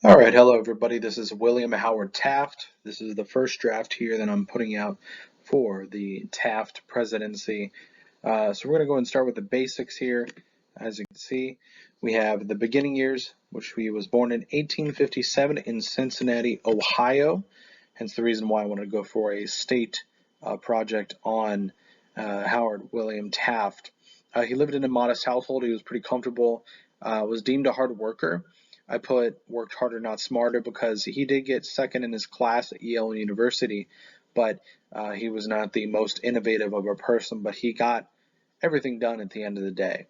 All right, hello everybody. This is William Howard Taft. This is the first draft here that I'm putting out for the Taft presidency. So we're going to go and start with the basics here. As you can see, we have the beginning years, which he was born in 1857 in Cincinnati, Ohio. Hence the reason why I wanted to go for a state project on Howard William Taft. He lived in a modest household. He was pretty comfortable, was deemed a hard worker. I put worked harder, not smarter, because he did get second in his class at Yale University, but he was not the most innovative of a person, but he got everything done at the end of the day.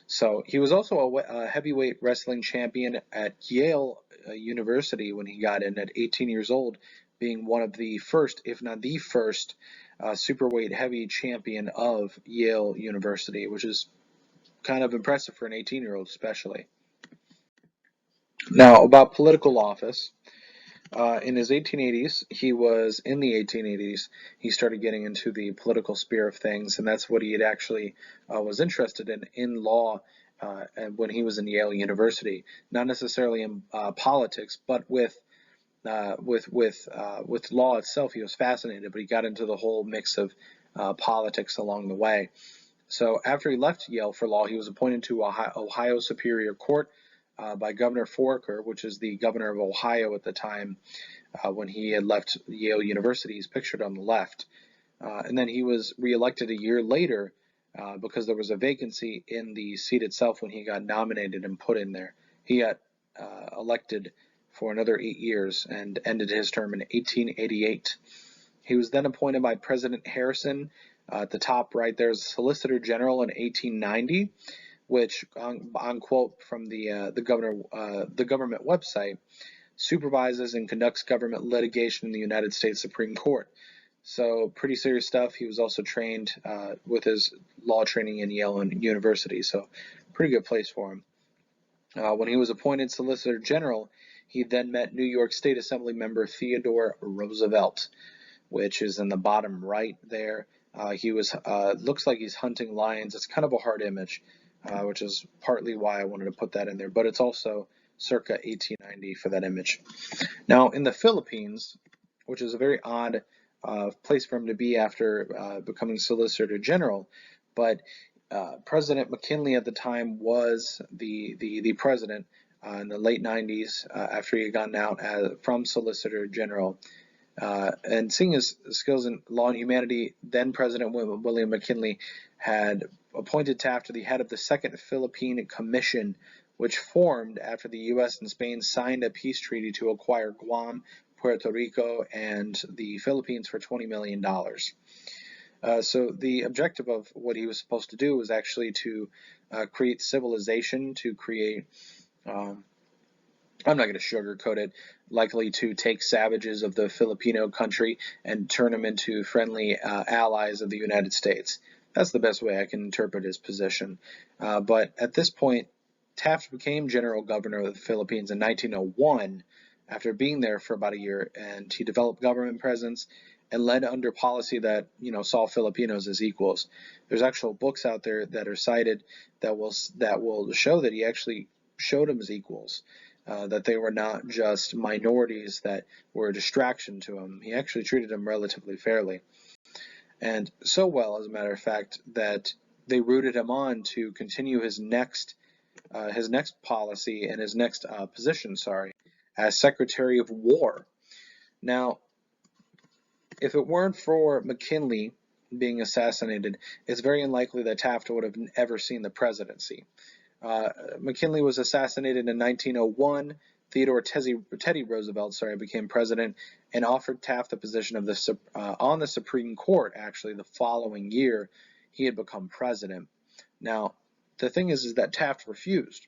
So he was also a heavyweight wrestling champion at Yale University when he got in at 18 years old, being one of the first, if not the first, superweight heavy champion of Yale University, which is kind of impressive for an 18-year-old especially. Now, about political office. In his 1880s, he started getting into the political sphere of things, and that's what he had actually was interested in law, and when he was in Yale University, not necessarily in politics, but with law itself, he was fascinated. But he got into the whole mix of politics along the way. So after he left Yale for law, he was appointed to Ohio Superior Court by Governor Foraker, which is the governor of Ohio at the time when he had left Yale University. He's pictured on the left. And then he was reelected a year later because there was a vacancy in the seat itself when he got nominated and put in there. He got elected for another 8 years and ended his term in 1888. He was then appointed by President Harrison. At the top right, there's Solicitor General in 1890, which, on quote from the government website, supervises and conducts government litigation in the United States Supreme Court. So pretty serious stuff. He was also trained with his law training in Yale University, so pretty good place for him. When he was appointed Solicitor General, he then met New York State Assembly member Theodore Roosevelt, which is in the bottom right there. He was looks like he's hunting lions. It's kind of a hard image, which is partly why I wanted to put that in there, but it's also circa 1890 for that image. Now, in the Philippines, which is a very odd place for him to be after becoming Solicitor General, but President McKinley at the time was the president in the late 90s after he had gotten out from Solicitor General. And seeing his skills in law and humanity, then President William McKinley had appointed Taft to the head of the Second Philippine Commission, which formed after the U.S. and Spain signed a peace treaty to acquire Guam, Puerto Rico, and the Philippines for $20 million. So the objective of what he was supposed to do was actually to create civilization, to create I'm not going to sugarcoat it, likely to take savages of the Filipino country and turn them into friendly allies of the United States. That's the best way I can interpret his position. But at this point, Taft became General Governor of the Philippines in 1901 after being there for about a year, and he developed government presence and led under policy that saw Filipinos as equals. There's actual books out there that are cited that will show that he actually showed them as equals. That they were not just minorities that were a distraction to him. He actually treated them relatively fairly. And so well, as a matter of fact, that they rooted him on to continue his next policy and his next position, as Secretary of War. Now, if it weren't for McKinley being assassinated, it's very unlikely that Taft would have ever seen the presidency. McKinley was assassinated in 1901. Theodore Teddy Roosevelt, became president and offered Taft the position of on the Supreme Court. Actually, the following year, he had become president. Now, the thing is that Taft refused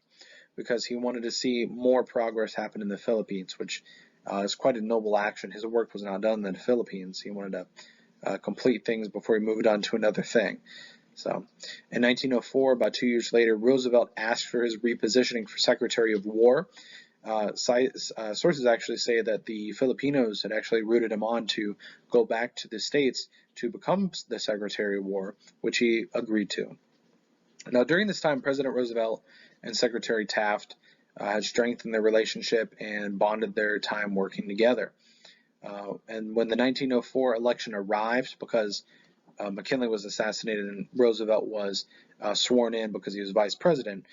because he wanted to see more progress happen in the Philippines, which is quite a noble action. His work was not done in the Philippines. He wanted to complete things before he moved on to another thing. So, in 1904, about 2 years later, Roosevelt asked for his repositioning for Secretary of War. Sources actually say that the Filipinos had actually rooted him on to go back to the States to become the Secretary of War, which he agreed to. Now, during this time, President Roosevelt and Secretary Taft had strengthened their relationship and bonded their time working together. And when the 1904 election arrived, because McKinley was assassinated and Roosevelt was sworn in because he was vice president,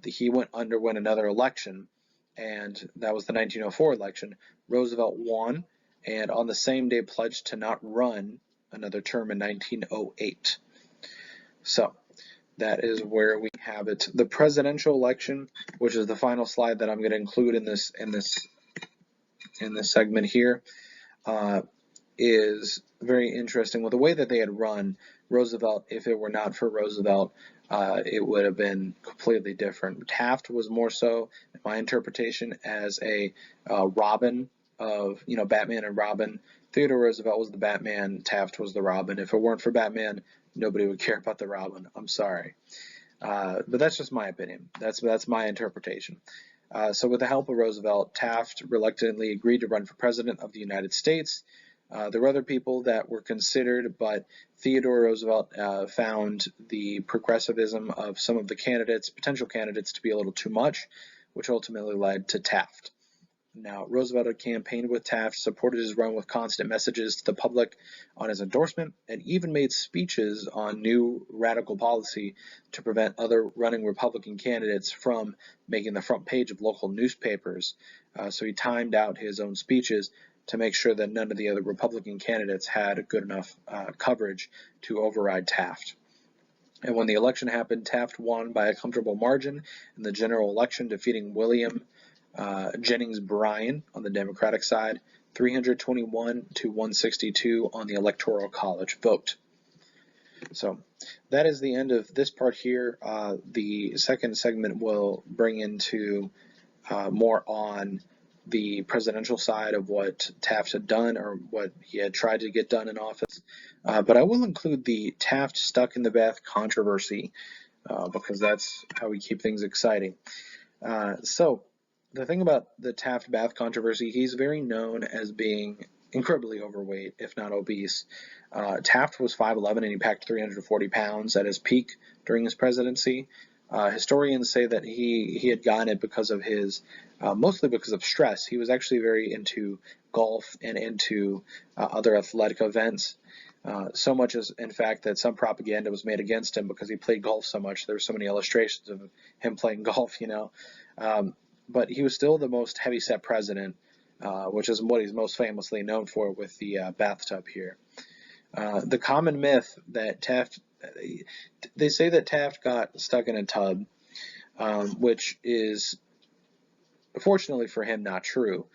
he underwent another election, and that was the 1904 election. Roosevelt won, and on the same day pledged to not run another term in 1908. So that is where we have it. The presidential election, which is the final slide that I'm going to include in this segment here, is very interesting. With the way that they had run, Roosevelt, if it were not for Roosevelt, it would have been completely different. Taft was more so, in my interpretation, as a Robin of, Batman and Robin. Theodore Roosevelt was the Batman, Taft was the Robin. If it weren't for Batman, nobody would care about the Robin. I'm sorry. But that's just my opinion. That's my interpretation. So with the help of Roosevelt, Taft reluctantly agreed to run for president of the United States. There were other people that were considered, but Theodore Roosevelt found the progressivism of some of the potential candidates, to be a little too much, which ultimately led to Taft. Now, Roosevelt had campaigned with Taft, supported his run with constant messages to the public on his endorsement, and even made speeches on new radical policy to prevent other running Republican candidates from making the front page of local newspapers. So he timed out his own speeches to make sure that none of the other Republican candidates had good enough coverage to override Taft. And when the election happened, Taft won by a comfortable margin in the general election, defeating William Jennings Bryan on the Democratic side, 321 to 162 on the Electoral College vote. So that is the end of this part here. The second segment will bring into more on the presidential side of what Taft had done, or what he had tried to get done in office. But I will include the Taft stuck in the bath controversy, because that's how we keep things exciting. So the thing about the Taft bath controversy, he's very known as being incredibly overweight, if not obese. Taft was 5'11", and he packed 340 pounds at his peak during his presidency. Historians say that he had gotten it because of mostly because of stress. He was actually very into golf and into other athletic events. So much as, in fact, that some propaganda was made against him because he played golf so much. There were so many illustrations of him playing golf, but he was still the most heavy-set president, which is what he's most famously known for with the bathtub here. The common myth that they say that Taft got stuck in a tub, which is, fortunately for him, not true.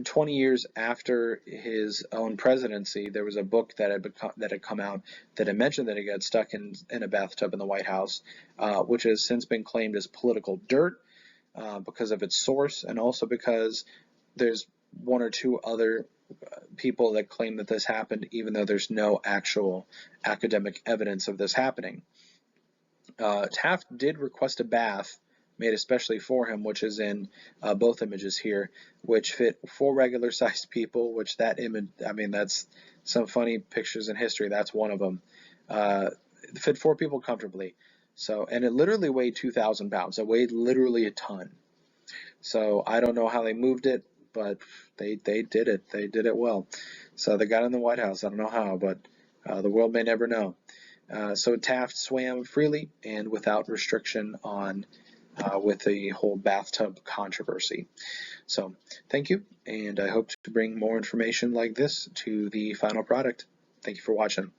20 years after his own presidency, there was a book that had come out that had mentioned that he got stuck in a bathtub in the White House, which has since been claimed as political dirt because of its source, and also because there's one or two other people that claim that this happened, even though there's no actual academic evidence of this happening. Taft did request a bath made especially for him, which is in both images here, which fit 4 regular-sized people, which that image, that's some funny pictures in history. That's one of them. It fit 4 people comfortably. So, and it literally weighed 2,000 pounds. It weighed literally a ton. So I don't know how they moved it, but they did it. They did it well. So they got in the White House. I don't know how, but the world may never know. So Taft swam freely and without restriction with the whole bathtub controversy. So thank you, and I hope to bring more information like this to the final product. Thank you for watching.